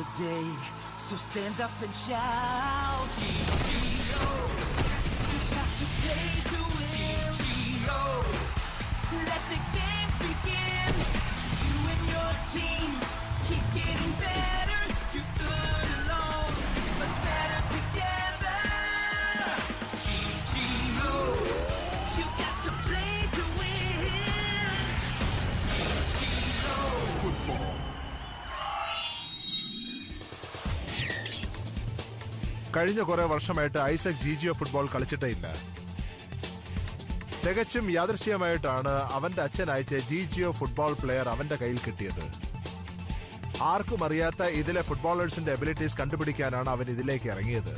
the day, so stand up and shout. GGO, you got to play to win. GGO, let the games begin. You and your team keep getting better. You're good alone, but better together. GGO, you got to play to win. GGO. കഴിഞ്ഞ കുറെ വർഷമായിട്ട് Isaac ജിജിഒ football കളിച്ചിട്ടേ ഇല്ല. തികച്ചും യാദൃശ്ചികമായിട്ടാണ് അവന്റെ അച്ഛൻ അയച്ച ജിജിഒ football player അവന്റെ കയ്യിൽ കിട്ടിയത്. ആർക്കും അറിയാത്ത ഇതിലെ ഫുട്ബോളേഴ്സിന്റെ എബിലിറ്റീസ് കണ്ടുപിടിക്കാനാണ് അവൻ ഇതിലേക്ക് ഇറങ്ങിയത്.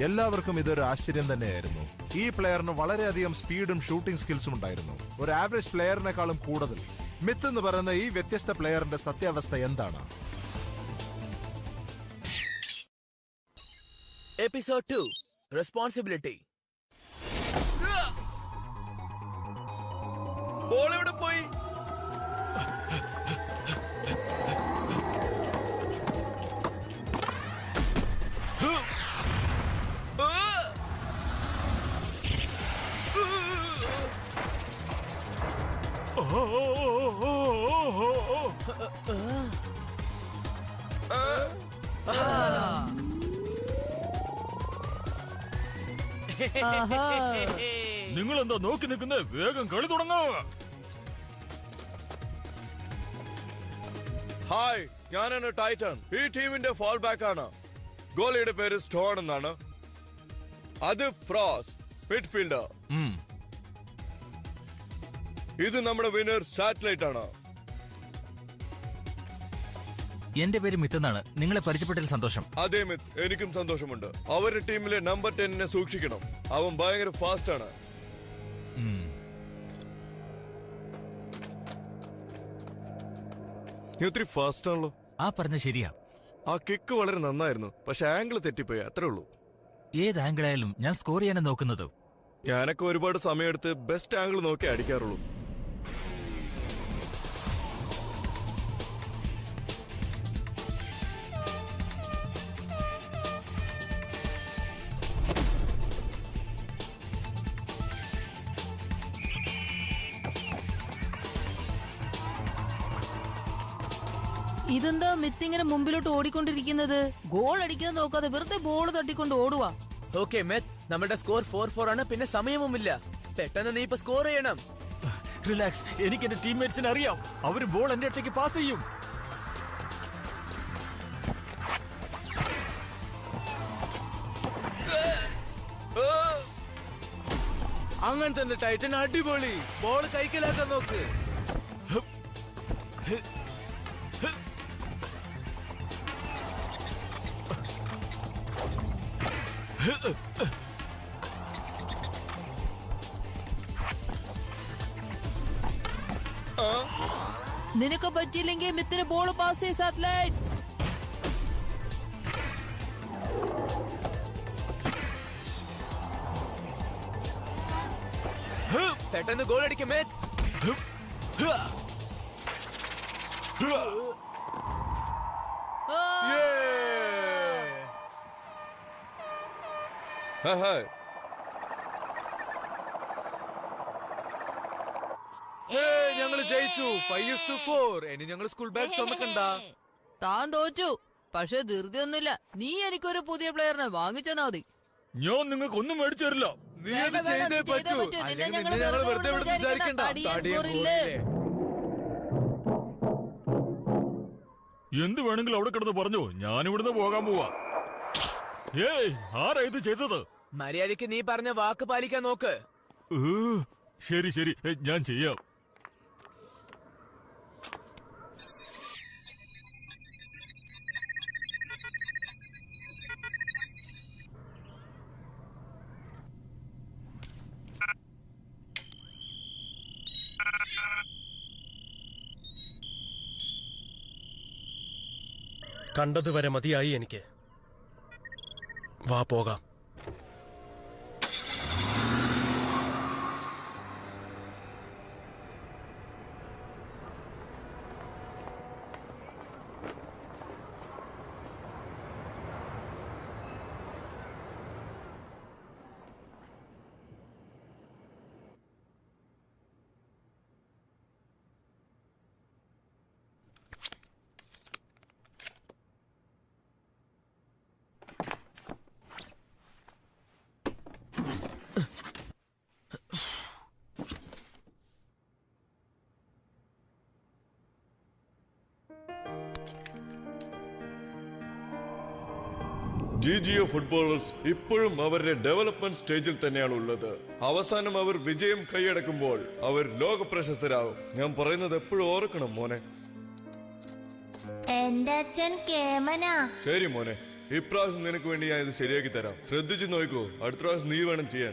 എല്ലാവർക്കും ഇതൊരു ആശ്ചര്യം തന്നെയായിരുന്നു. ഈ പ്ലെയറിന് വളരെയധികം സ്പീഡും ഷൂട്ടിംഗ് സ്കിൽസും ഉണ്ടായിരുന്നു, ഒരു ആവറേജ് പ്ലെയറിനേക്കാളും കൂടുതൽ. മിത്ത് എന്ന് പറയുന്ന ഈ വ്യത്യസ്ത പ്ലെയറിന്റെ സത്യാവസ്ഥ എന്താണ്? Episode 2 Responsibility. ബോൾ എവിടെ പോയി? നിങ്ങൾ എന്താ നോക്കി നിൽക്കുന്നത്? വേഗം കളി തുടങ്ങുക. ഹായ്, ഞാനാണ് ടൈറ്റൻ. ഈ ടീമിന്റെ ഫോൾ ബാക്ക് ആണ്. ഗോളിയുടെ പേര് സ്റ്റോൺ എന്നാണ്. അത് ഫ്രോസ്, മിഡ്ഫീൽഡർ. ഇത് നമ്മുടെ വിന്നർ സാറ്റലൈറ്റ് ആണ്. എന്റെ പേര് മിത്ത് എന്നാണ്. നിങ്ങളെ പരിചയപ്പെട്ടതിൽ സന്തോഷം. അതേ മിത്ത്, എനിക്കും സന്തോഷമുണ്ട്. അവരുടെ ടീമിലെ നമ്പർ 10 സൂക്ഷിക്കണം. അവൻ ഭയങ്കര ഫാസ്റ്റ് ആണ്. നീ ഒത്തിരി ഫാസ്റ്റ് ആണല്ലോ. ആ പറഞ്ഞ ശരിയാ. ആ കിക്ക് വളരെ നന്നായിരുന്നു, പക്ഷെ ആംഗിൾ തെറ്റിപ്പോയി, അത്രേ ഉള്ളൂ. ഏത് ആംഗിളായാലും ഞാൻ സ്കോർ ചെയ്യാനാണ് നോക്കുന്നത്. ഞാനൊക്കെ ഒരുപാട് സമയമെടുത്ത് ബെസ്റ്റ് ആംഗിൾ നോക്കി അടിക്കാറുള്ളൂ. ഇതെന്താ മിത്തിങ്ങനെ മുമ്പിലോട്ട് ഓടിക്കൊണ്ടിരിക്കുന്നത്? ഗോൾ അടിക്കാൻ നോക്കാതെ വെറുതെ ബോൾ തട്ടിക്കൊണ്ട് ഓടുവാ. ഓക്കെ മെത്ത്, നമ്മുടെ സ്കോർ 4-4 ആണ്. പിന്നെ സമയവുമില്ല. പെട്ടെന്ന് നീ ഇപ്പൊ സ്കോർ ചെയ്യണം. റിലാക്സ്, എനിക്ക് എന്റെ ടീംമേറ്റ്സിനെ അറിയാം. അവര് ബോൾ എന്റെ അടുത്തേക്ക് പാസ് ചെയ്യും. അങ്ങനെ തന്നെ ടൈറ്റൻ, അടിപൊളി. ബോൾ കൈക്കലാക്കാൻ നോക്ക്. നിനക്ക് പറ്റിയില്ലെങ്കിൽ മിത്തിന് ബോൾ പാസ് ചെയ്യ സാറ്റലൈറ്റ്. പെട്ടെന്ന് ഗോൾ അടിക്കും മേത്ത്. ഞങ്ങൾ ജയിച്ചു 5-4. ഇനി ഞങ്ങൾ സ്കൂൾ ബാഗ് ചുമക്കണ്ട. താൻ തോറ്റു, പക്ഷെ ധൃതിയൊന്നുമില്ല. നീ എനിക്കൊരു പുതിയ പ്ലെയറിനെ വാങ്ങിച്ചാ മതി. ഞാൻ നിങ്ങൾക്ക് ഒന്നും മേടിച്ചു തരില്ല. നീ അത് ചെയ്തേ പറ്റൂ. അല്ലെങ്കിൽ നിന്നെ ഞങ്ങൾ വെറുതെ വിടുന്നു വിചാരിക്കണ്ട. എന്ത് വേണമെങ്കിലും അവിടെ കിടന്ന് പറഞ്ഞു. ഞാനിവിടുന്ന് പോകാൻ പോവാ. ഏയ്, ആരാ ഇത് ചെയ്തത്? മര്യാദയ്ക്ക് നീ പറഞ്ഞ വാക്ക് പാലിക്കാൻ നോക്ക്. ശരി ശരി, ഞാൻ ചെയ്യാം. കണ്ടതുവരെ മതിയായി എനിക്ക്. വാ പോകാം. GGO ഫുട്ബോളേഴ്സ് ഇപ്പോഴും അവരുടെ ഡെവലപ്മെന്റ് സ്റ്റേജിൽ തന്നെയാണ് ഉള്ളത്. അവസാനം അവർ വിജയം കൈയടക്കുമ്പോൾ അവർ ലോക പ്രശസ്തരാകും. ഞാൻ പറയുന്നത് എപ്പോഴും ഓർക്കണം മോനെ. എന്റെ അച്ഛൻ കേമനാ. ശരി മോനെ, ഇപ്രാവശ്യം നിനക്ക് വേണ്ടി ഞാൻ ഇത് ശരിയാക്കി തരാം. ശ്രദ്ധിച്ചു നോക്കൂ, അടുത്ത പ്രാവശ്യം നീ വേണം ചെയ്യാൻ.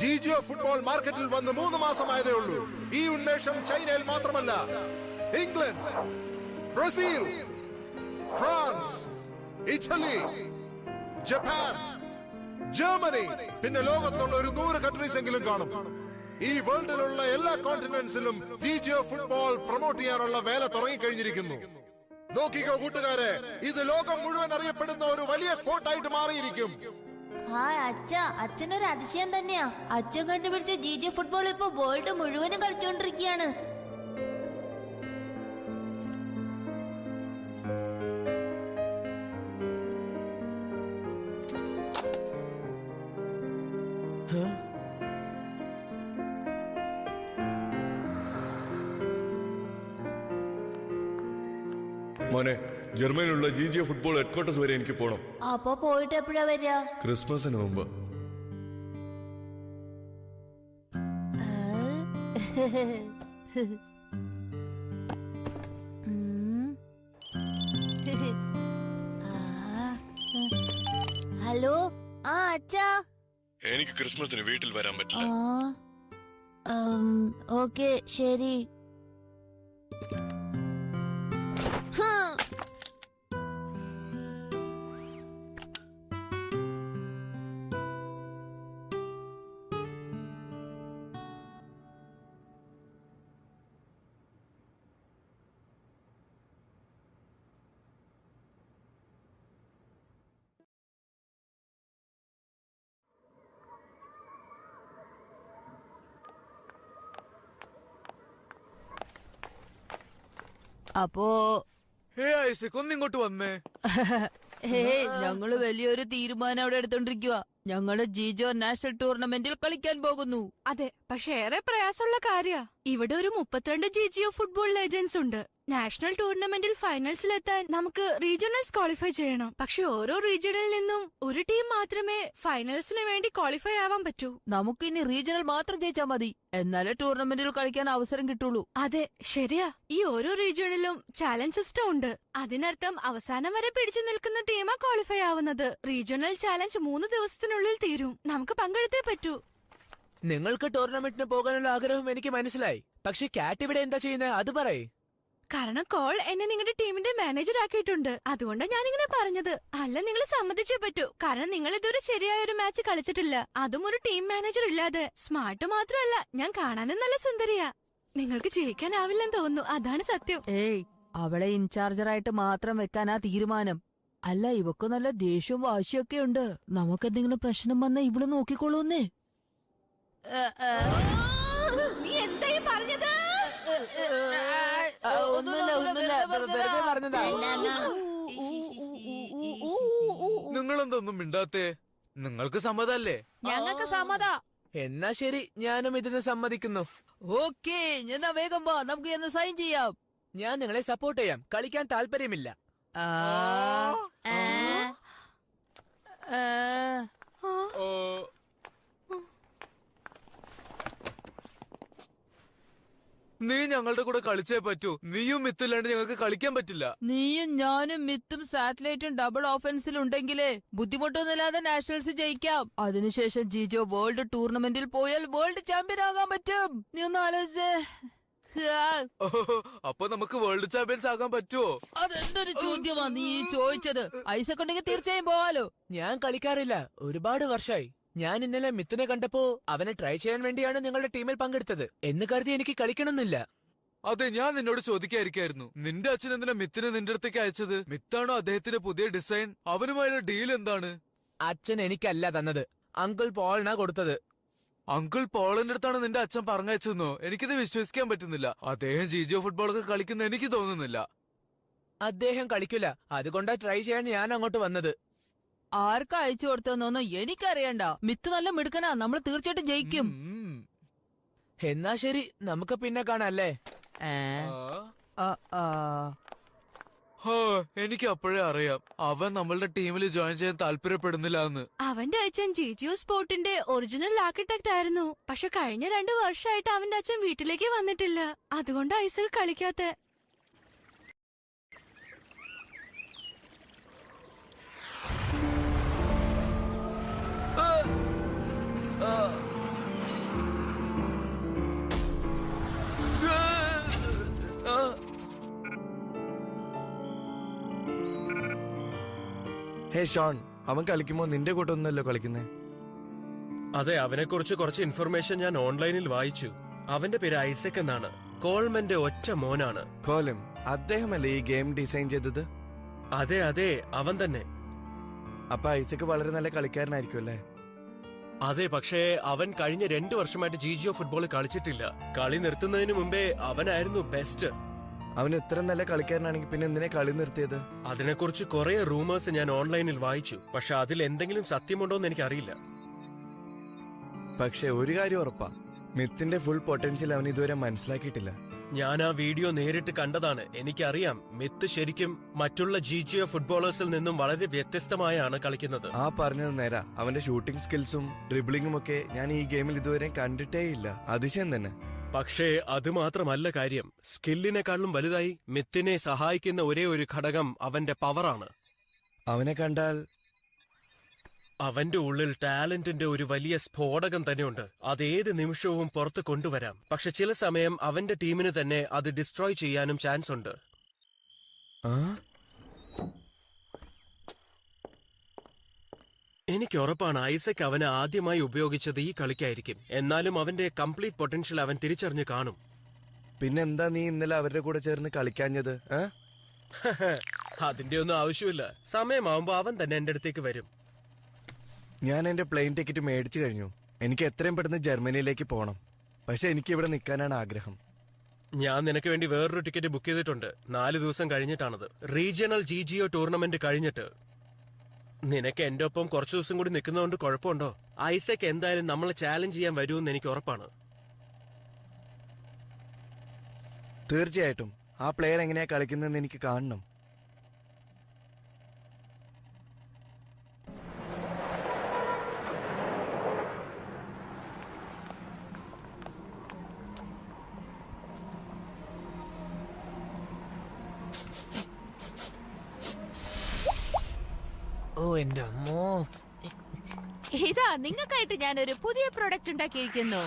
GGO ഫുട്ബോൾ മാർക്കറ്റിൽ വന്ന് 3 മാസമായതേ ഉള്ളൂ. ഈ ഉന്മേഷം ചൈനയിൽ മാത്രമല്ല, England, Brazil, France, Italy, Japan, Germany, പിന്നെ ലോകത്തുള്ള ഒരു 100 കൺട്രീസ് എങ്കിലും കാണും. ഈ വേൾഡിലുള്ള എല്ലാ കോണ്ടിനെന്റ്സിലും GGO ഫുട്ബോൾ പ്രൊമോട്ട് ചെയ്യാനുള്ള വേല തുടങ്ങിക്കഴിഞ്ഞിരിക്കുന്നു. നോക്കിക്കോ കൂട്ടുകാരെ, ഇത് ലോകം മുഴുവൻ അറിയപ്പെടുന്ന ഒരു വലിയ സ്പോർട്ടായിട്ട് മാറിയിരിക്കും. അച്ഛനൊരു അതിശയം തന്നെയാ. അച്ഛൻ കണ്ടുപിടിച്ച GGO ഫുട്ബോൾ ഇപ്പൊ വേൾഡ് മുഴുവനും കളിച്ചോണ്ടിരിക്കുകയാണ്. മോനെ, ജർമ്മനിയിലുള്ള GGO ഫുട്ബോൾ ഹെഡ്ക്വാർട്ടേഴ്സ് വരെ എനിക്ക് പോണം. അപ്പൊ പോയിട്ട് എപ്പോഴാ വരിക? ക്രിസ്മസിന് മുമ്പ്. ഹലോ. അച്ഛാ, എനിക്ക് ക്രിസ്മസിന് വീട്ടിൽ വരാൻ പറ്റില്ല. ഓക്കെ ശരി. അപ്പോ ഒന്നിങ്ങോട്ട് വന്നേ. ഞങ്ങള് വലിയൊരു തീരുമാനം അവിടെ എടുത്തോണ്ടിരിക്കുക. ഞങ്ങള് GGO നാഷണൽ ടൂർണമെന്റിൽ കളിക്കാൻ പോകുന്നു. അതെ, പക്ഷെ ഏറെ പ്രയാസമുള്ള കാര്യ. ഇവിടെ ഒരു 32 GGO ഫുട്ബോൾ ലെജൻഡ്സ് ഉണ്ട്. നാഷണൽ ടൂർണമെന്റിൽ ഫൈനൽസിലെത്താൻ നമുക്ക് റീജിയണൽസ് ക്വാളിഫൈ ചെയ്യണം. പക്ഷെ ഓരോ റീജിയണിൽ നിന്നും ഒരു ടീം മാത്രമേ ഫൈനൽസിന് വേണ്ടി ക്വാളിഫൈ ആവാൻ പറ്റൂ. നമുക്ക് ഇനി റീജിയണൽ മാത്രം ജയിച്ചാൽ മതി, എന്നാലേ ടൂർണമെന്റിൽ കളിക്കാൻ അവസരം കിട്ടുള്ളൂ. അതെ, ശരിയാ. ഈ ഓരോ റീജിയണിലും ചാലഞ്ച് സിസ്റ്റം ഉണ്ട്. അതിനർത്ഥം അവസാനം വരെ പിടിച്ചു നിൽക്കുന്ന ടീമാ ക്വാളിഫൈ ആവുന്നത്. റീജിയണൽ ചാലഞ്ച് 3 ദിവസത്തിനുള്ളിൽ തീരും. നമുക്ക് പങ്കെടുത്തേ പറ്റൂ. നിങ്ങൾക്ക് ടൂർണമെന്റിന് പോകാനുള്ള ആഗ്രഹം എനിക്ക് മനസ്സിലായി. പക്ഷെ കാറ്റ് ഇവിടെ എന്താ ചെയ്യുന്നത്, അത് പറയേ. കാരണം കോൾ എന്നെ നിങ്ങളുടെ ടീമിന്റെ മാനേജർ ആക്കിയിട്ടുണ്ട്. അതുകൊണ്ടാണ് ഞാനിങ്ങനെ പറഞ്ഞത്. അല്ല, നിങ്ങൾ സമ്മതിച്ചേ പറ്റൂ. കാരണം നിങ്ങൾ ഇതുവരെ ശരിയായ ഒരു മാച്ച് കളിച്ചിട്ടില്ല, അതും ഒരു ടീം മാനേജർ ഇല്ലാതെ. സ്മാർട്ട് മാത്രമല്ല, ഞാൻ കാണാനും നല്ല സുന്ദരിയാ. നിങ്ങൾക്ക് ജയിക്കാനാവില്ലെന്ന് തോന്നുന്നു, അതാണ് സത്യം. ഏയ്, അവളെ ഇൻചാർജറായിട്ട് മാത്രം വെക്കാനാ തീരുമാനം. അല്ല, ഇവക്ക് നല്ല ദേഷ്യവും വാശിയൊക്കെ ഉണ്ട്. നമുക്കെന്തെങ്കിലും പ്രശ്നം വന്നാ ഇവള് നോക്കിക്കോളൂന്നേ. നീ എന്തായി പറഞ്ഞത്? നിങ്ങളെന്തൊന്നും മിണ്ടാത്തേ? നിങ്ങൾക്ക് സമ്മതല്ലേ? ഞങ്ങൾക്ക് സമ്മതാ. എന്നാ ശരി, ഞാനും ഇതിന് സമ്മതിക്കുന്നു. ഓക്കേ, എന്നാ വേഗം വാ, നമുക്ക് എന്ന് സൈൻ ചെയ്യാം. ഞാൻ നിങ്ങളെ സപ്പോർട്ട് ചെയ്യാം. കളിക്കാൻ താല്പര്യമില്ല. നീ ഞങ്ങളുടെ കൂടെ കളിച്ചേ പറ്റൂ. നീയും മിത്തില്ലാണ്ട് ഞങ്ങൾക്ക് കളിക്കാൻ പറ്റില്ല. നീയും ഞാനും മിത്തും സാറ്റലൈറ്റും ഡബിൾ ഓഫൻസിലുണ്ടെങ്കിലേ ബുദ്ധിമുട്ടൊന്നുമില്ലാതെ നാഷണൽസ് ജയിക്കാം. അതിനുശേഷം GGO വേൾഡ് ടൂർണമെന്റിൽ പോയാൽ വേൾഡ് ചാമ്പ്യൻ ആകാൻ പറ്റും. നീ ഒന്ന് ആലോചിച്ചേ. അപ്പൊ നമുക്ക് വേൾഡ് ചാമ്പ്യൻസ് ആകാൻ പറ്റുമോ? അതെന്റെ ഒരു ചോദ്യമാ നീ ചോദിച്ചത്. ഐസക് ഉണ്ടെങ്കിൽ തീർച്ചയായും പോവാലോ. ഞാൻ കളിക്കാറില്ല, ഒരുപാട് വർഷമായി. ഞാൻ ഇന്നലെ മിത്തിനെ കണ്ടപ്പോ അവനെ ട്രൈ ചെയ്യാൻ വേണ്ടിയാണ് നിങ്ങളുടെ ടീമിൽ പങ്കെടുത്തത് എന്ന് കരുതി എനിക്ക് കളിക്കണമെന്നില്ല. അതെ, ഞാൻ നിന്നോട് ചോദിക്കായിരിക്കായിരുന്നു, നിന്റെ അച്ഛൻ എന്തിനാ മിത്തിനെ നിന്റെ അടുത്തേക്ക് അയച്ചത്? മിത്താണോ അദ്ദേഹത്തിന്റെ പുതിയ ഡിസൈൻ? അവനുമായുള്ള ഡീൽ എന്താണ്? അച്ഛൻ എനിക്കല്ല തന്നത്, അങ്കിൾ പോളിനാ കൊടുത്തത്. അങ്കിൾ പോളിന്റെ അടുത്താണ് നിന്റെ അച്ഛൻ പറഞ്ഞയച്ചെന്നോ? എനിക്കിത് വിശ്വസിക്കാൻ പറ്റുന്നില്ല. അദ്ദേഹം ജിജിയോ ഫുട്ബോളൊക്കെ കളിക്കുന്ന എനിക്ക് തോന്നുന്നില്ല. അദ്ദേഹം കളിക്കില്ല, അതുകൊണ്ടാ ട്രൈ ചെയ്യാൻ ഞാൻ അങ്ങോട്ട് വന്നത്. ആർക്കാ അയച്ചു കൊടുത്തെന്നൊന്നും എനിക്കറിയണ്ട. മിത്ത് നല്ല മിടുക്കനാ, നമ്മൾ തീർച്ചയായിട്ടും ജയിക്കും. എന്നാ ശരി, നമുക്ക് പിന്നെ കാണാല്ലേ? എനിക്ക് അപ്പോഴേ അറിയാം അവൻ നമ്മളുടെ ടീമിൽ ജോയിൻ ചെയ്യാൻ താല്പര്യപ്പെടുന്നില്ല എന്ന്. അവന്റെ അച്ഛൻ ജിജിയോ സ്പോർട്ടിന്റെ ഒറിജിനൽ ആർക്കിടെക്ട് ആയിരുന്നു. പക്ഷെ കഴിഞ്ഞ 2 വർഷമായിട്ട് അവന്റെ അച്ഛൻ വീട്ടിലേക്ക് വന്നിട്ടില്ല. അതുകൊണ്ട് ഐസക് കളിക്കാത്ത. ഹേ ഷോൺ, അവൻ കളിക്കുമ്പോ നിന്റെ കൂട്ടൊന്നുമല്ലോ കളിക്കുന്നേ? അതെ, അവനെക്കുറിച്ച് കുറച്ച് ഇൻഫർമേഷൻ ഞാൻ ഓൺലൈനിൽ വായിച്ചു. അവന്റെ പേര് ഐസക് എന്നാണ്. കോൾമന്റെ ഒറ്റ മോനാണ്. കോലം, അദ്ദേഹമല്ലേ ഈ ഗെയിം ഡിസൈൻ ചെയ്തത്? അതെ അതെ, അവൻ തന്നെ. അപ്പൊ ഐസക് വളരെ നല്ല കളിക്കാരനായിരിക്കും അല്ലേ? അതെ, പക്ഷേ അവൻ കഴിഞ്ഞ 2 വർഷമായിട്ട് ജിജിയോ ഫുട്ബോൾ കളിച്ചിട്ടില്ല. കളി നിർത്തുന്നതിന് മുമ്പേ അവനായിരുന്നു ബെസ്റ്റ്. അവൻ ഇത്ര നല്ല കളിക്കാരനാണെങ്കിൽ പിന്നെ എന്തിനാ കളി നിർത്തിയത്? അതിനെക്കുറിച്ച് കുറെ റൂമേഴ്സ് ഞാൻ ഓൺലൈനിൽ വായിച്ചു. പക്ഷെ അതിൽ എന്തെങ്കിലും സത്യമുണ്ടോന്ന് എനിക്കറിയില്ല. പക്ഷെ ഒരു കാര്യം ഉറപ്പാ, മിത്തിന്റെ ഫുൾ പൊട്ടൻഷ്യൽ അവൻ ഇതുവരെ മനസ്സിലാക്കിയിട്ടില്ല. ഞാൻ ആ വീഡിയോ നേരിട്ട് കണ്ടതാണ്. എനിക്കറിയാം മിത്ത് ശരിക്കും മറ്റുള്ള ജിജിയോ ഫുട്ബോളേഴ്സിൽ നിന്നും വളരെ വ്യത്യസ്തമായാണ് കളിക്കുന്നത്. ആ പറഞ്ഞത് നേരാ. അവന്റെ ഷൂട്ടിംഗ് സ്കിൽസും ഡ്രിബിളിംഗും ഒക്കെ ഞാൻ ഈ ഗെയിമിൽ ഇതുവരെ കണ്ടിട്ടേ ഇല്ല. അതിശയം തന്നെ. പക്ഷേ അത് മാത്രമല്ല കാര്യം. സ്കില്ലിനെക്കാളും വലുതായി മിത്തിനെ സഹായിക്കുന്ന ഒരേ ഒരു ഘടകം അവന്റെ പവറാണ്. അവനെ കണ്ടാൽ അവന്റെ ഉള്ളിൽ ടാലന്റിന്റെ ഒരു വലിയ സ്ഫോടകം തന്നെയുണ്ട്. അത് ഏത് നിമിഷവും പുറത്ത് കൊണ്ടുവരാം. പക്ഷെ ചില സമയം അവന്റെ ടീമിന് തന്നെ അത് ഡിസ്ട്രോയ് ചെയ്യാനും ചാൻസ് ഉണ്ട്. എനിക്ക് ഉറപ്പാണ് ഐസക് അവനെ ആദ്യമായി ഉപയോഗിച്ചത് ഈ കളിക്കായിരിക്കും. എന്നാലും അവന്റെ കംപ്ലീറ്റ് പൊട്ടൻഷ്യൽ അവൻ തിരിച്ചറിഞ്ഞു കാണും. പിന്നെന്താ നീ ഇന്നലെ അവരുടെ കൂടെ ചേർന്ന് കളിക്കാഞ്ഞത്? അതിന്റെ ഒന്നും ആവശ്യമില്ല. സമയമാവുമ്പോ അവൻ തന്നെ എന്റെ അടുത്തേക്ക് വരും. ഞാൻ എന്റെ പ്ലെയിൻ ടിക്കറ്റ് മേടിച്ചു കഴിഞ്ഞു. എനിക്ക് എത്രയും പെട്ടെന്ന് ജർമ്മനിയിലേക്ക് പോകണം. പക്ഷെ എനിക്ക് ഇവിടെ നിൽക്കാനാണ് ആഗ്രഹം. ഞാൻ നിനക്ക് വേണ്ടി വേറൊരു ടിക്കറ്റ് ബുക്ക് ചെയ്തിട്ടുണ്ട്. 4 ദിവസം കഴിഞ്ഞിട്ടാണത്. റീജിയണൽ ജിജിയോ ടൂർണമെന്റ് കഴിഞ്ഞിട്ട്. നിനക്ക് എന്റെ ഒപ്പം കുറച്ചു ദിവസം കൂടി നിൽക്കുന്നതുകൊണ്ട് കുഴപ്പമുണ്ടോ? ഐസക് എന്തായാലും നമ്മളെ ചാലഞ്ച് ചെയ്യാൻ വരുമെന്ന് എനിക്ക് ഉറപ്പാണ്. തീർച്ചയായിട്ടും. ആ പ്ലെയർ എങ്ങനെയാ കളിക്കുന്നതെന്ന് എനിക്ക് കാണണം. ഓ എന്റെ അമ്മോ. ഇതാ നിങ്ങൾക്കായിട്ട് ഞാനൊരു പുതിയ പ്രോഡക്റ്റ് ഉണ്ടാക്കിയിരിക്കുന്നു.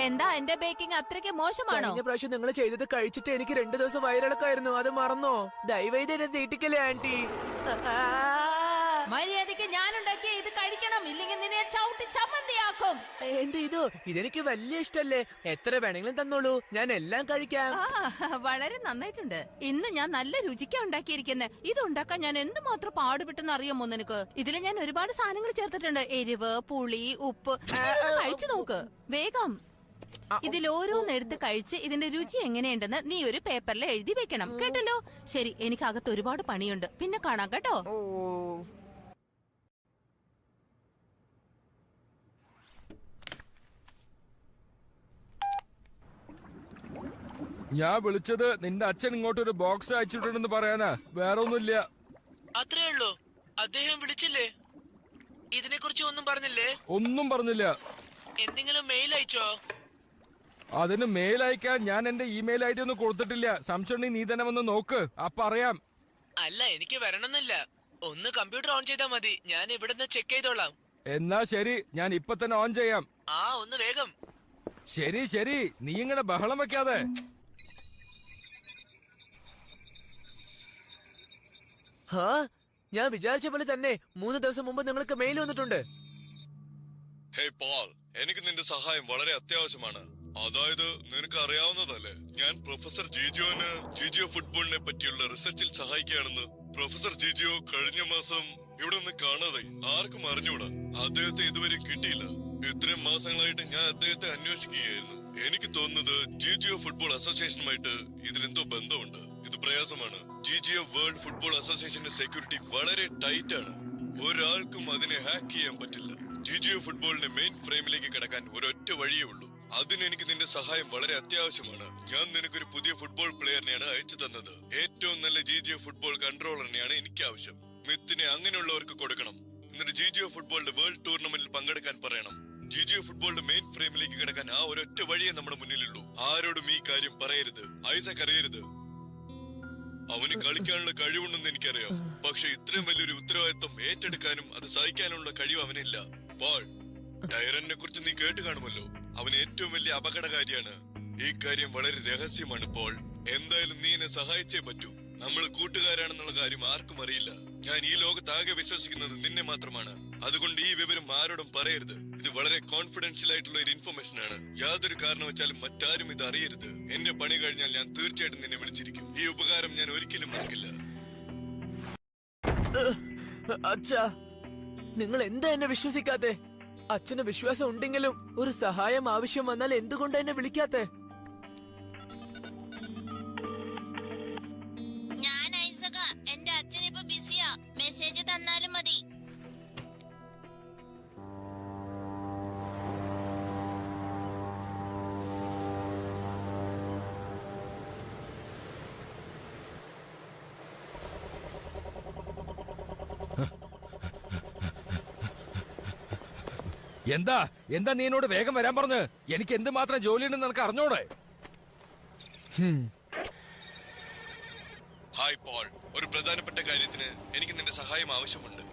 എന്താ എന്റെ ബേക്കിംഗ് അത്രയ്ക്ക് മോശമാണോ? കഴിഞ്ഞ പ്രാവശ്യം നിങ്ങൾ ചെയ്തത് കഴിച്ചിട്ട് എനിക്ക് 2 ദിവസം വയറിളക്കായിരുന്നു. അത് മറന്നോ? ദയവേത് എന്നെ തീട്ടിക്കല്ലേ ആന്റി. മര്യാദയ്ക്ക് ഞാൻ ഉണ്ടാക്കിയ ഇത് കഴിക്കണം, ഇല്ലെങ്കിൽ നിന്നെ ചവിട്ടി ചമ്മന്തിയാക്കും. ഇതെനിക്ക് വലിയ ഇഷ്ടല്ലേ. എത്ര വേണമെങ്കിലും തന്നോളൂ, ഞാൻ എല്ലാം കഴിക്കാം. വളരെ നന്നായിട്ടുണ്ട്. ഇന്ന് ഞാൻ നല്ല രുചിക്കാ ഉണ്ടാക്കിയിരിക്കുന്നത്. ഇത് ഉണ്ടാക്കാൻ ഞാൻ എന്തുമാത്രം പാടുപെട്ടെന്ന് അറിയാമോ നിനക്ക്? ഇതിൽ ഞാൻ ഒരുപാട് സാധനങ്ങൾ ചേർത്തിട്ടുണ്ട്. എരിവ്, പുളി, ഉപ്പ്. കഴിച്ചു നോക്ക് വേഗം. ഇതിൽ ഓരോന്നെടുത്ത് കഴിച്ച് ഇതിന്റെ രുചി എങ്ങനെയുണ്ടെന്ന് നീ ഒരു പേപ്പറിൽ എഴുതി വെക്കണം, കേട്ടല്ലോ? ശരി, എനിക്ക് അകത്ത് ഒരുപാട് പണിയുണ്ട്. പിന്നെ കാണാം കേട്ടോ. ഞാൻ വിളിച്ചത് നിന്റെ അച്ഛൻ ഇങ്ങോട്ടൊരു ബോക്സ് അയച്ചിട്ടുണ്ടെന്ന് പറയാനാ, വേറെ ഒന്നുമില്ല. അത്രേ ഉള്ളൂ? അദ്ദേഹം വിളിച്ചില്ലേ? ഇതിനെ കുറിച്ച് ഒന്നും പറഞ്ഞില്ലേ? ഒന്നും പറഞ്ഞില്ല. എന്തെങ്കിലും മെയിൽ അയച്ചോ? അതിന് മെയിൽ അയക്കാൻ ഞാൻ എന്റെ ഇമെയിൽ ഐഡി ഒന്നും കൊടുത്തിട്ടില്ല. സംശയം നീ തന്നെ വന്ന് നോക്ക്, അപ്പൊ അറിയാം. അല്ല, എനിക്ക് വരണമെന്നില്ല. ഒന്ന് കമ്പ്യൂട്ടർ ഓൺ ചെയ്താൽ മതി, ഞാൻ ഇവിടുന്ന് ചെക്ക് ചെയ്തോളാം. എന്നാ ശരി, ഞാൻ ഇപ്പൊ തന്നെ ഓൺ ചെയ്യാം. ഒന്ന് വേഗം. ശരി ശരി, നീ ഇങ്ങനെ ബഹളം വെക്കാതെ. ഞാൻ വിചാരിച്ച പോലെ തന്നെ 3 ദിവസം മുമ്പ് നിങ്ങൾക്ക് മെയിൽ വന്നിട്ടുണ്ട്. ഹേ പോൾ, എനിക്ക് നിന്റെ സഹായം വളരെ അത്യാവശ്യമാണ്. അതായത് നിനക്ക് അറിയാവുന്നതല്ലേ, ഞാൻ പ്രൊഫസർ ജിജിയോ ഫുട്ബോളിനെ പറ്റിയുള്ള റിസർച്ചിൽ സഹായിക്കുകയാണെന്ന്. പ്രൊഫസർ ജിജിയോ കഴിഞ്ഞ മാസം ഇവിടെ നിന്ന് കാണാതെ ആർക്കും അറിഞ്ഞൂടാ. അദ്ദേഹത്തെ ഇതുവരെ കിട്ടിയില്ല. ഇത്രയും മാസങ്ങളായിട്ട് ഞാൻ അദ്ദേഹത്തെ അന്വേഷിക്കുകയായിരുന്നു. എനിക്ക് തോന്നുന്നത് ജിജിയോ ഫുട്ബോൾ അസോസിയേഷനുമായിട്ട് ഇതിലെന്തോ ബന്ധമുണ്ട്. ഇത് പ്രയാസമാണ്. ജിജിയോ വേൾഡ് ഫുട്ബോൾ അസോസിയേഷന്റെ സെക്യൂരിറ്റി വളരെ ടൈറ്റ് ആണ്. ഒരാൾക്കും അതിനെ ഹാക്ക് ചെയ്യാൻ പറ്റില്ല. ജിജിയോ ഫുട്ബോളിന്റെ മെയിൻ ഫ്രെയിമിലേക്ക് കിടക്കാൻ ഒരൊറ്റ വഴിയേ ഉള്ളൂ. അതിനെനിക്ക് നിന്റെ സഹായം വളരെ അത്യാവശ്യമാണ്. ഞാൻ നിനക്കൊരു പുതിയ ഫുട്ബോൾ പ്ലെയറിനെയാണ് അയച്ചു തന്നത്. ഏറ്റവും നല്ല ജിജിയോ ഫുട്ബോൾ കൺട്രോളറിനെയാണ് എനിക്ക് ആവശ്യം. മിത്തിനെ അങ്ങനെയുള്ളവർക്ക് കൊടുക്കണം. എന്നിട്ട് ജിജിയോ ഫുട്ബോളിന്റെ വേൾഡ് ടൂർണമെന്റിൽ പങ്കെടുക്കാൻ പറയണം. ജിജിയോ ഫുട്ബോളിന്റെ മെയിൻ ഫ്രെയിമിലേക്ക് കിടക്കാൻ ആ ഒരൊറ്റ വഴിയേ നമ്മുടെ മുന്നിലുള്ളൂ. ആരോടും ഈ കാര്യം പറയരുത്. ഐസക് അറിയരുത്. അവന് കളിക്കാനുള്ള കഴിവുണ്ടെന്ന് എനിക്കറിയാം. പക്ഷെ ഇത്രയും വലിയൊരു ഉത്തരവാദിത്വം ഏറ്റെടുക്കാനും അത് സഹിക്കാനുള്ള കഴിവ് അവനില്ല. പോൾ, ടൈറനെ കുറിച്ച് നീ കേട്ട് കാണുമല്ലോ. അവൻ ഏറ്റവും വലിയ അപകടകാരിയാണ്. ഈ കാര്യം വളരെ രഹസ്യമാണ് പോൾ. എന്തായാലും നീ എന്നെ സഹായിച്ചേ പറ്റൂ. നമ്മൾ കൂട്ടുകാരാണെന്നുള്ള കാര്യം ആർക്കും അറിയില്ല. ഞാൻ ഈ ലോകത്താകെ വിശ്വസിക്കുന്നത് നിന്നെ മാത്രമാണ്. അതുകൊണ്ട് ഈ വിവരം ആരോടും പറയരുത്. ഇത് വളരെ കോൺഫിഡൻഷ്യൽ ആയിട്ടുള്ള ഒരു ഇൻഫർമേഷൻ ആണ്. യാതൊരു കാരണവച്ചാലും മറ്റാരും ഇത് അറിയരുത്. എന്റെ പണി കഴിഞ്ഞാൽ ഞാൻ തീർച്ചയായിട്ടും നിന്നെ വിളിച്ചിരിക്കും. ഈ ഉപകാരം ഞാൻ ഒരിക്കലും മറക്കില്ല. അച്ഛാ, നിങ്ങൾ എന്താ എന്നെ വിശ്വസിക്കാത്തെ? അച്ഛന് വിശ്വാസം ഉണ്ടെങ്കിലും ഒരു സഹായം ആവശ്യം വന്നാൽ എന്തുകൊണ്ട് എന്നെ വിളിക്കാത്തെ? ഞാൻ ഐസക, എന്റെ അച്ഛൻ ഇപ്പൊ ബിസിയാ. മെസ്സേജ് തന്നാലും മതി. എന്താ എന്താ നീ എന്നോട് വേഗം വരാൻ പറഞ്ഞ്? എനിക്ക് എന്തുമാത്രം ജോലിയുണ്ടെന്ന് നിനക്ക് അറിഞ്ഞോടെ? ഹായ് പോൾ, ഒരു പ്രധാനപ്പെട്ട കാര്യത്തിന് എനിക്ക് നിന്റെ സഹായം ആവശ്യമുണ്ട്.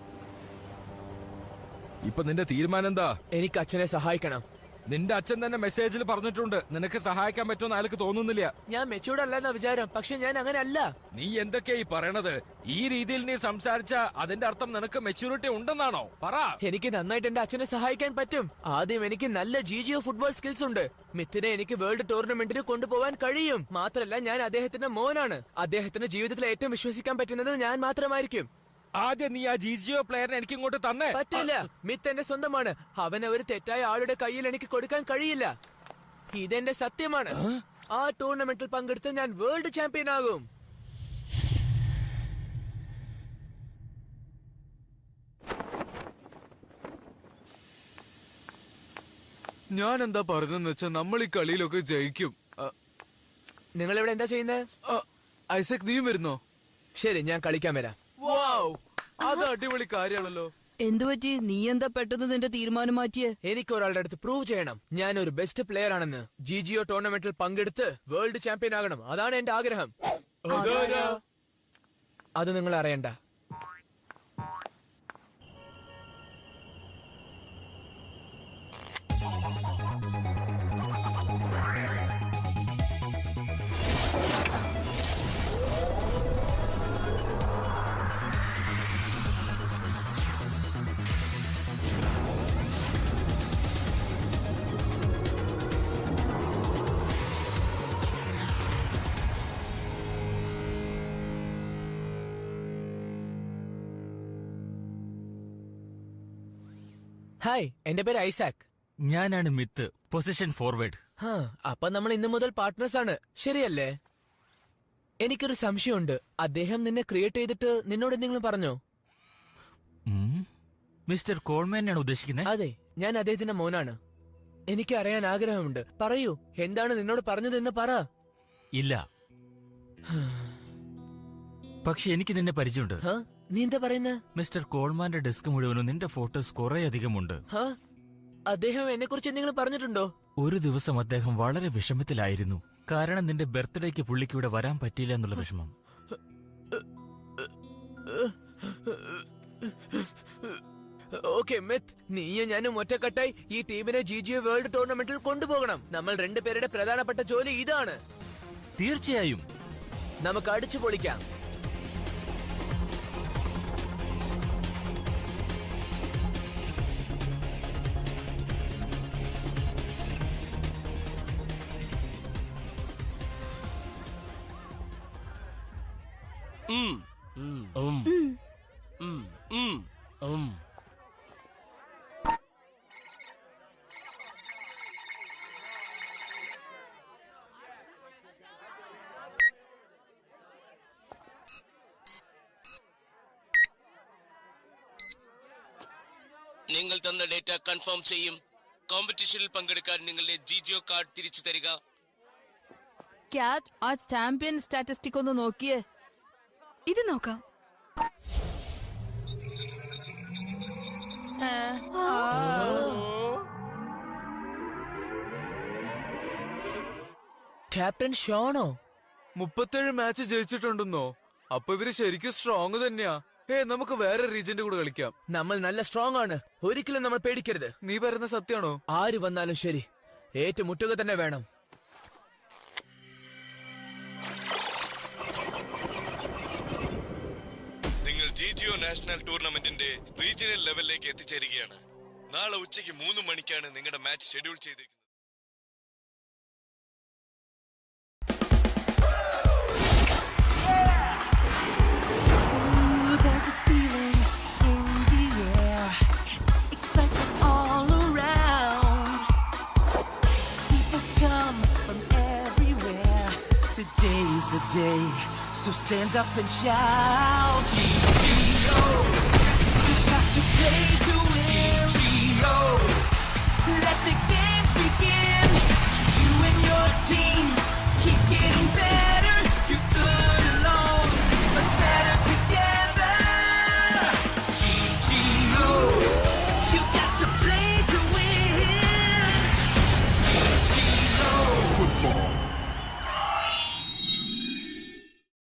ഇപ്പൊ നിന്റെ തീരുമാനം എന്താ? എനിക്ക് അച്ഛനെ സഹായിക്കണം. നിന്റെ അച്ഛൻ തന്നെ മെസ്സേജിൽ പറഞ്ഞിട്ടുണ്ട് നിനക്ക് സഹായിക്കാൻ പറ്റുമെന്ന് അയാൾക്ക് തോന്നുന്നില്ല. ഞാൻ മെച്ചൂർഡ് അല്ലെന്ന വിചാരം, പക്ഷെ ഞാൻ അങ്ങനെ അല്ല. നീ എന്തൊക്കെയാ ഈ പറയണത്? ഈ രീതിയിൽ നീ സംസാരിച്ച അതിന്റെ അർത്ഥം നിനക്ക് മെച്ചൂരിറ്റി ഉണ്ടെന്നാണോ? പറ. എനിക്ക് നന്നായിട്ട് എന്റെ അച്ഛനെ സഹായിക്കാൻ പറ്റും. ആദ്യം എനിക്ക് നല്ല ജിജിയോ ഫുട്ബോൾ സ്കിൽസ് ഉണ്ട്. മിത്തിനെ എനിക്ക് വേൾഡ് ടൂർണമെന്റിന് കൊണ്ടുപോകാൻ കഴിയും. മാത്രല്ല ഞാൻ അദ്ദേഹത്തിന്റെ മോനാണ്. അദ്ദേഹത്തിന്റെ ജീവിതത്തിൽ ഏറ്റവും വിശ്വസിക്കാൻ പറ്റുന്നത് ഞാൻ മാത്രമായിരിക്കും. ആദ്യം നീ ആ ജിജിയോ പ്ലെയറിനെ എനിക്ക് ഇങ്ങോട്ട് തന്നെ. പറ്റില്ല, മിത്ത് എന്റെ സ്വന്തമാണ്. അവനെ ഒരു തെറ്റായ ആളുടെ കയ്യിൽ എനിക്ക് കൊടുക്കാൻ കഴിയില്ല. ഇതെന്റെ സത്യമാണ്. ആ ടൂർണമെന്റിൽ പങ്കെടുത്ത് ഞാൻ വേൾഡ് ചാമ്പ്യൻ ആകും. ഞാൻ എന്താ പറഞ്ഞെന്ന് വെച്ചാ നമ്മൾ ഈ കളിയിലൊക്കെ ജയിക്കും. നിങ്ങൾ ഇവിടെ എന്താ ചെയ്യുന്നത്? ഐസക്, നീയും വരുന്നോ? ശരി, ഞാൻ കളിക്കാൻ വരാം. അത് അടിപൊളി കാര്യമാണല്ലോ. എന്തുപറ്റി? നീ എന്താ പെട്ടെന്ന് നിന്റെ തീരുമാനം മാറ്റിയേ? എനിക്ക് ഒരാളുടെ അടുത്ത് പ്രൂവ് ചെയ്യണം ഞാൻ ഒരു ബെസ്റ്റ് പ്ലെയർ ആണെന്ന്. ജിജിയോ ടൂർണമെന്റിൽ പങ്കെടുത്ത് വേൾഡ് ചാമ്പ്യൻ ആകണം. അതാണ് എന്റെ ആഗ്രഹം. അത് നിങ്ങൾ അറിയണ്ട. ഹായ്, എന്റെ പേര് ഐസാക്. ഞാനാണ് മിത്ത്, പൊസിഷൻ ഫോർവേഡ്. അപ്പൊ നമ്മൾ ഇന്നു മുതൽ പാർട്ട്നേഴ്സ് ആണ്, ശരിയല്ലേ? എനിക്കൊരു സംശയമുണ്ട്. അദ്ദേഹം നിന്നെ ക്രിയേറ്റ് ചെയ്തിട്ട് നിന്നോട് എന്തെങ്കിലും പറഞ്ഞോ? മിസ്റ്റർ കോൾമാനാണ് ഉദ്ദേശിക്കുന്നത്? അതെ, ഞാൻ അദ്ദേഹത്തിന്റെ മോനാണ്. എനിക്ക് അറിയാൻ ആഗ്രഹമുണ്ട്. പറയൂ, എന്താണ് നിന്നോട് പറഞ്ഞതെന്ന് പറ. ഇല്ല, പക്ഷെ എനിക്ക് നിന്നെ പരിചയമുണ്ട്. നീ എന്താ പറയുന്ന? മിസ്റ്റർ കോൾമാന്റെ ഡെസ്ക് മുഴുവനും നിന്റെ ഫോട്ടോസ് കുറെ അധികമുണ്ട്. അദ്ദേഹം എന്നെ കുറിച്ച് എന്തെങ്കിലും പറഞ്ഞിട്ടുണ്ടോ? ഒരു ദിവസം അദ്ദേഹം വളരെ വിഷമത്തിലായിരുന്നു. കാരണം നിന്റെ ബർത്ത്ഡേക്ക് പുള്ളിക്ക് ഇവിടെ വരാൻ പറ്റിയില്ല എന്നുള്ള വിഷമം. ഓക്കെ മിത്ത്, നീയും ഞാനും ഒറ്റക്കെട്ടായി ഈ ടീമിനെ ജിജിയോ വേൾഡ് ടൂർണമെന്റിൽ കൊണ്ടുപോകണം. നമ്മൾ രണ്ടുപേരുടെ പ്രധാനപ്പെട്ട ജോലി ഇതാണ്. തീർച്ചയായും നമുക്ക് അടിച്ചു പൊളിക്കാം. നിങ്ങൾ തന്ന ഡേറ്റ കൺഫേം ചെയ്യും. കോമ്പറ്റീഷനിൽ പങ്കെടുക്കാൻ നിങ്ങളുടെ ജിജിഒ കാർഡ് തിരിച്ചു തരിക. ക്യാറ്റ്, ആ ചാമ്പ്യൻ സ്റ്റാറ്റിസ്റ്റിക് ഒന്ന് നോക്കിയേ. ഇത് നോക്കാം. ക്യാപ്റ്റൻ ഷോണോ 37 മാച്ച് ജയിച്ചിട്ടുണ്ടെന്നോ? അപ്പൊ ഇവര് ശരിക്കും സ്ട്രോങ് തന്നെയാ. നമുക്ക് വേറെ റീജന്റെ കൂടെ കളിക്കാം. നമ്മൾ നല്ല സ്ട്രോങ് ആണ്. ഒരിക്കലും നമ്മൾ പേടിക്കരുത്. നീ പറയുന്ന സത്യാണോ? ആര് വന്നാലും ശരി, ഏറ്റുമുട്ടുക തന്നെ വേണം. നിങ്ങൾ ജിജിഒ നാഷണൽ ടൂർണമെന്റിന്റെ റീജിയണൽ ലെവലിലേക്ക് എത്തിച്ചേരുകയാണ്. നാളെ ഉച്ചയ്ക്ക് 3 മണിക്കാണ് നിങ്ങളുടെ മാച്ച് ഷെഡ്യൂൾ ചെയ്തിരിക്കുന്നത്. There's a feeling in the air, excitement all around. People come from everywhere. Today's the day, so stand up and shout. GGO, you got to play to win. GGO, let the game